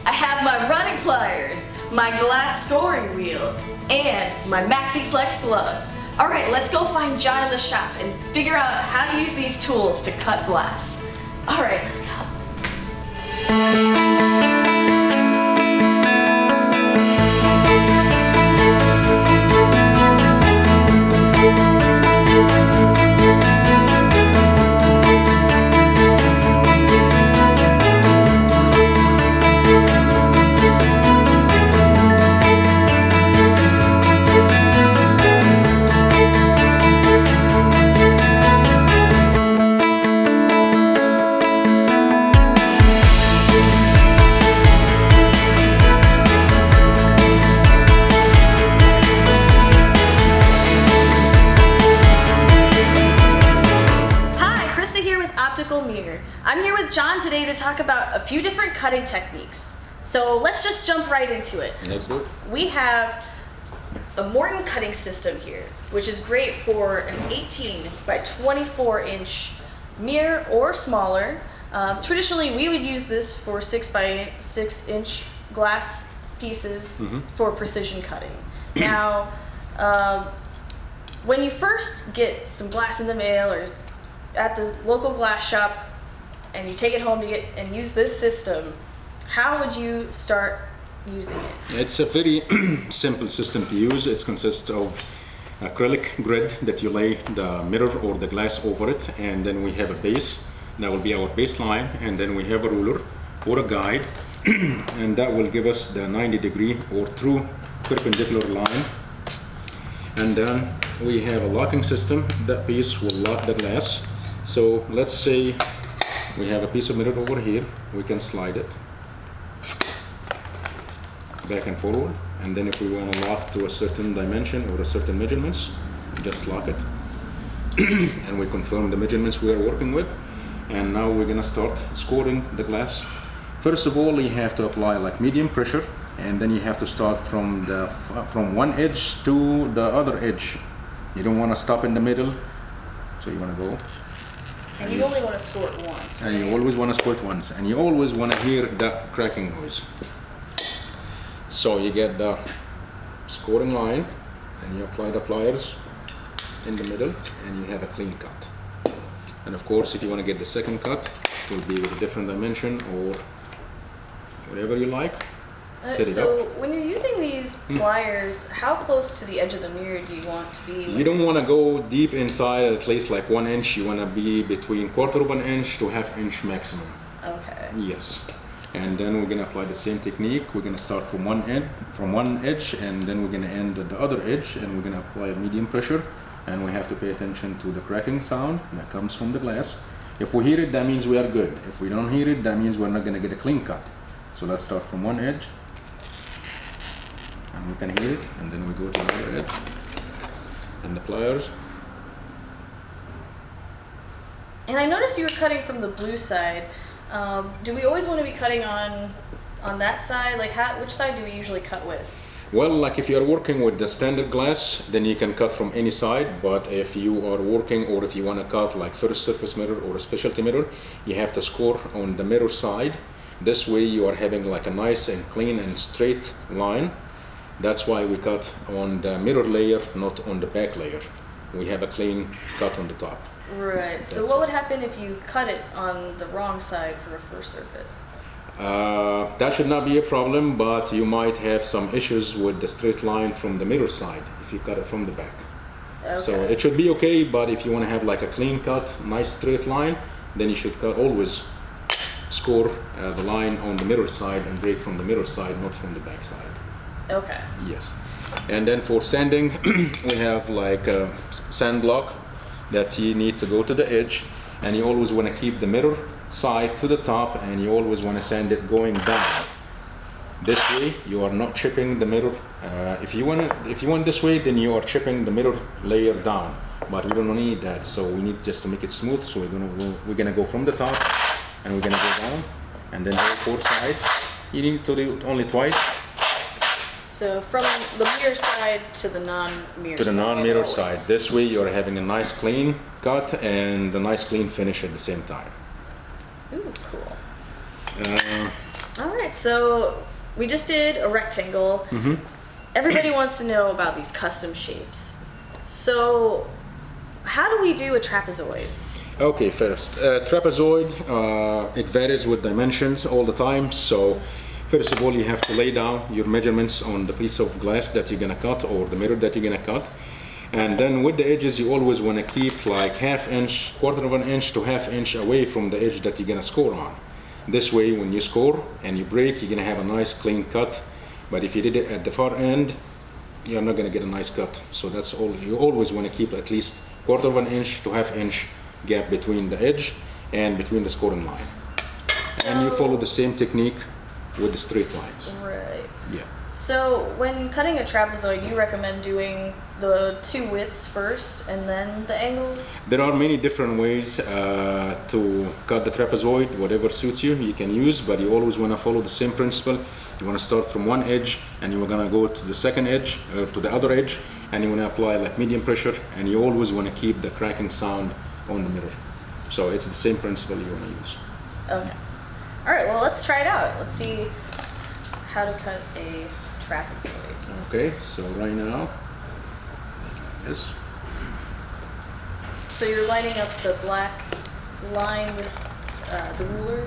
I have my running pliers, my glass scoring wheel, and my MaxiFlex gloves. Alright, let's go find John in the shop and figure out how to use these tools to cut glass. Alright, let's go. I'm here with John today to talk about a few different cutting techniques. So let's just jump right into it. Let's do it. We have a Morton cutting system here, which is great for an 18 by 24 inch mirror or smaller. Traditionally, we would use this for 6 by 6 inch glass pieces for precision cutting. Now, when you first get some glass in the mail or at the local glass shop, and you take it home to use this system, how would you start using it? It's a very simple system to use. It consists of acrylic grid that you lay the mirror or the glass over it, and then we have a base. That will be our baseline, and then we have a ruler or a guide, and that will give us the 90-degree or true perpendicular line. And then we have a locking system. That piece will lock the glass. So let's say we have a piece of mirror over here. We can slide it back and forward, and then if we want to lock to a certain dimension or a certain measurements, just lock it and we confirm the measurements we are working with. And now we're gonna start scoring the glass. First of all, you have to apply like medium pressure, and then you have to start from one edge to the other edge. You don't want to stop in the middle, so you want to go. And you only want to score it once, right? And you always want to score it once, and you always want to hear that cracking noise. So you get the scoring line, and you apply the pliers in the middle, and you have a clean cut. And of course, if you want to get the second cut, it will be with a different dimension or whatever you like. Set it so up. when you're using these pliers, how close to the edge of the mirror do you want to be? You don't want to go deep inside, at least like 1 inch. You want to be between 1/4 of an inch to 1/2 inch maximum. Okay. Yes. And then we're going to apply the same technique. We're going to start from one edge, and then we're going to end at the other edge, and we're going to apply a medium pressure. And we have to pay attention to the cracking sound that comes from the glass. If we hear it, that means we are good. If we don't hear it, that means we're not going to get a clean cut. So let's start from one edge, and we can hear it, and then we go to the other edge, and the pliers. And I noticed you were cutting from the blue side. Do we always want to be cutting on that side? Like, which side do we usually cut with? Well, like if you're working with the standard glass, then you can cut from any side. But if you are working, or if you want to cut like first surface mirror or a specialty mirror, you have to score on the mirror side. This way you are having like a nice and clean and straight line. That's why we cut on the mirror layer, not on the back layer. We have a clean cut on the top. Right. So what would happen if you cut it on the wrong side for a first surface? That should not be a problem, but you might have some issues with the straight line from the mirror side if you cut it from the back. Okay. So it should be okay, but if you want to have like a clean cut, nice straight line, then you should always score the line on the mirror side and break from the mirror side, not from the back side. Okay. Yes. And then for sanding, we have like a sand block that you need to go to the edge, and you always want to keep the mirror side to the top, and you always want to sand it going down. This way you are not chipping the mirror. If you want this way, then you are chipping the mirror layer down, but we don't need that. So we need just to make it smooth. So we're gonna go from the top, and we're gonna go down, and then all 4 sides. You need to do it only twice. So from the mirror side to the non-mirror side. To the non-mirror side. This way you're having a nice clean cut and a nice clean finish at the same time. Ooh, cool. All right, so we just did a rectangle. Everybody wants to know about these custom shapes. So how do we do a trapezoid? Okay, first, trapezoid, it varies with dimensions all the time. So first of all, you have to lay down your measurements on the piece of glass that you're gonna cut or the mirror that you're gonna cut. And then with the edges, you always wanna keep like ½ inch, ¼ to ½ inch away from the edge that you're gonna score on. This way, when you score and you break, you're gonna have a nice clean cut. But if you did it at the far end, you're not gonna get a nice cut. So that's all. You always wanna keep at least ¼ to ½ inch gap between the edge and between the scoring line. And you follow the same technique with the straight lines. Right. Yeah. So when cutting a trapezoid, you recommend doing the two widths first and then the angles? There are many different ways to cut the trapezoid. Whatever suits you, you can use, but you always want to follow the same principle. You want to start from one edge and you're going to go to the second edge, or to the other edge, and you want to apply like medium pressure, and you always want to keep the cracking sound on the mirror. So it's the same principle you want to use. Okay. All right, well, let's try it out. Let's see how to cut a trapezoid. Okay, so right now, yes. So you're lining up the black line with the ruler?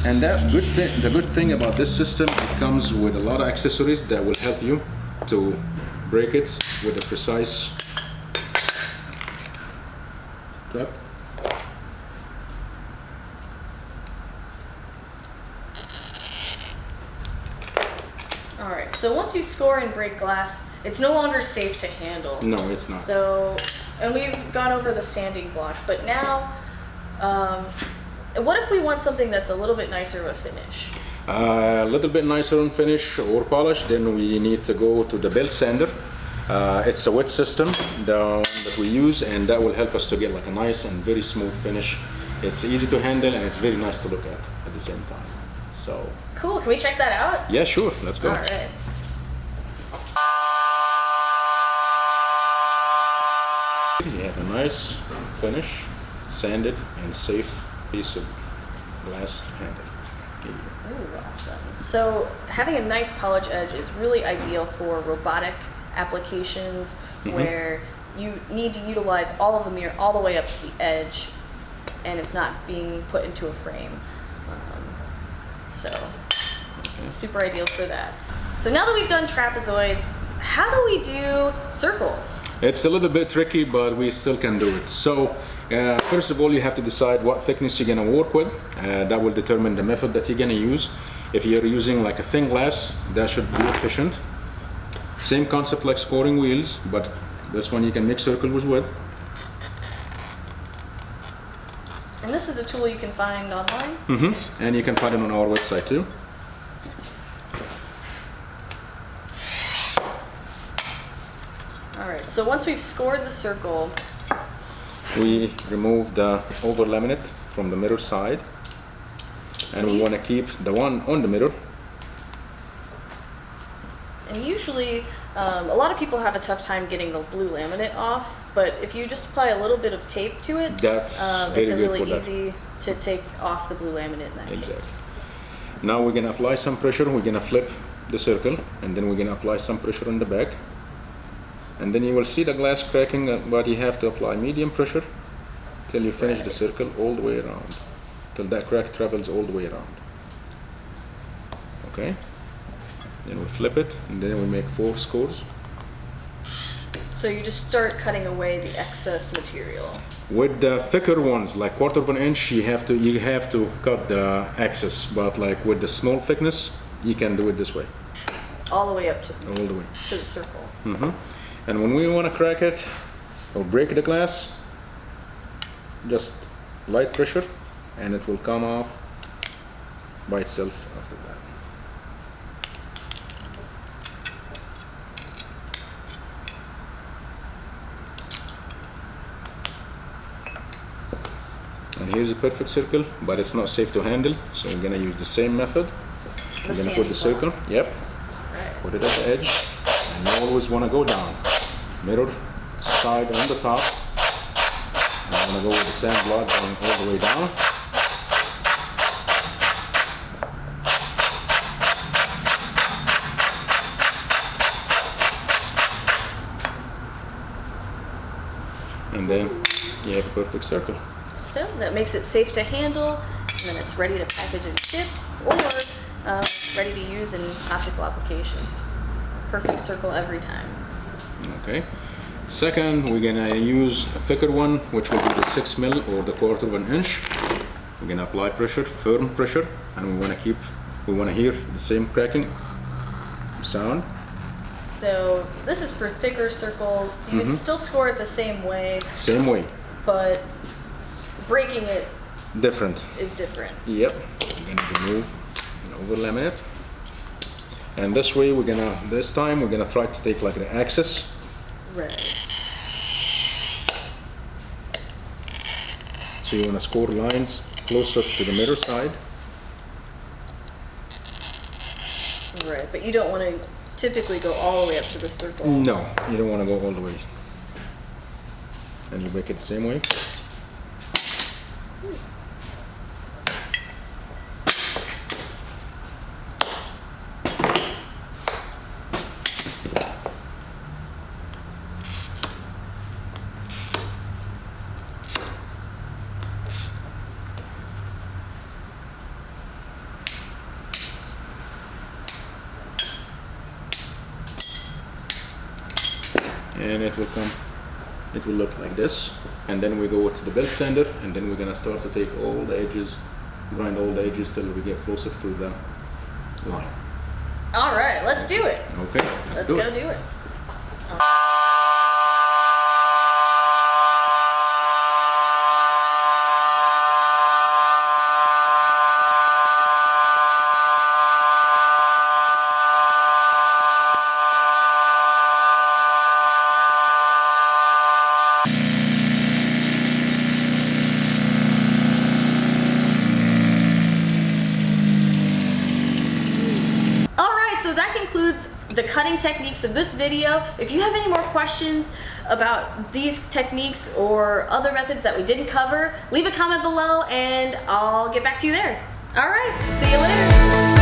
And the good thing about this system, it comes with a lot of accessories that will help you to break it with a precise trap. All right, so once you score and break glass, it's no longer safe to handle. No, it's not. So, and we've gone over the sanding block, but now, what if we want something that's a little bit nicer of a finish? A little bit nicer on finish or polish, then we need to go to the belt sander. It's a wet system that we use, and that will help us to get like a nice and very smooth finish. It's easy to handle and it's very nice to look at the same time. So cool, can we check that out? yeah, sure, let's go. All right. You have a nice finish, sanded and safe piece of glass to handle. Ooh, awesome. So having a nice polish edge is really ideal for robotic applications where you need to utilize all of the mirror all the way up to the edge and it's not being put into a frame. So super ideal for that. So now that we've done trapezoids, how do we do circles? It's a little bit tricky, but we still can do it. So first of all, you have to decide what thickness you're gonna work with. That will determine the method that you're gonna use. If you're using like a thin glass, that should be efficient. Same concept like scoring wheels, but this one you can make circles with. And this is a tool you can find online? And you can find it on our website too. All right, so once we've scored the circle, we remove the over laminate from the mirror side, and we want to keep the one on the mirror. and usually a lot of people have a tough time getting the blue laminate off, but if you just apply a little bit of tape to it, That's very it's good really for that. easy to take off the blue laminate in that Exactly. case. Now we're gonna apply some pressure. We're gonna flip the circle, and then we're gonna apply some pressure on the back. And then you will see the glass cracking, but you have to apply medium pressure till you finish the circle all the way around, till that crack travels all the way around. Okay? Then we flip it, and then we make 4 scores. So you just start cutting away the excess material. With the thicker ones, like 1/4 inch, you have to cut the excess. But like with the small thickness, you can do it this way, All the way up to all the way. the circle. And when we want to crack it or break the glass, just light pressure, and it will come off by itself after that. And here's a perfect circle, but it's not safe to handle, so we're gonna use the same method. We're gonna put the circle, yep, Right. put it at the edge, and you always wanna go down. Mirror side on the top, and I'm gonna go with the sand block going all the way down. And then you have a perfect circle. So that makes it safe to handle, and then it's ready to package and ship, or ready to use in optical applications. Perfect circle every time. Okay. Second, we're gonna use a thicker one, which will be the 6 mil or the 1/4 of an inch. We're gonna apply pressure, firm pressure, and we wanna hear the same cracking sound. So this is for thicker circles. You would still score it the same way, Same way. but breaking it Different. is different. Yep. We're gonna remove and over laminate. And this way this time we're gonna try to take like the axis. Right. So you wanna score lines closer to the mirror side. Right, but you don't want to typically go all the way up to the circle. No, you don't wanna go all the way. And you break it the same way. And it will look like this. And then we go to the belt sander, and then we're gonna start to take all the edges, grind all the edges till we get closer to the line. All right, let's do it. Okay, Let's do go it. do it. So that concludes the cutting techniques of this video. If you have any more questions about these techniques or other methods that we didn't cover, leave a comment below and I'll get back to you there. All right, see you later.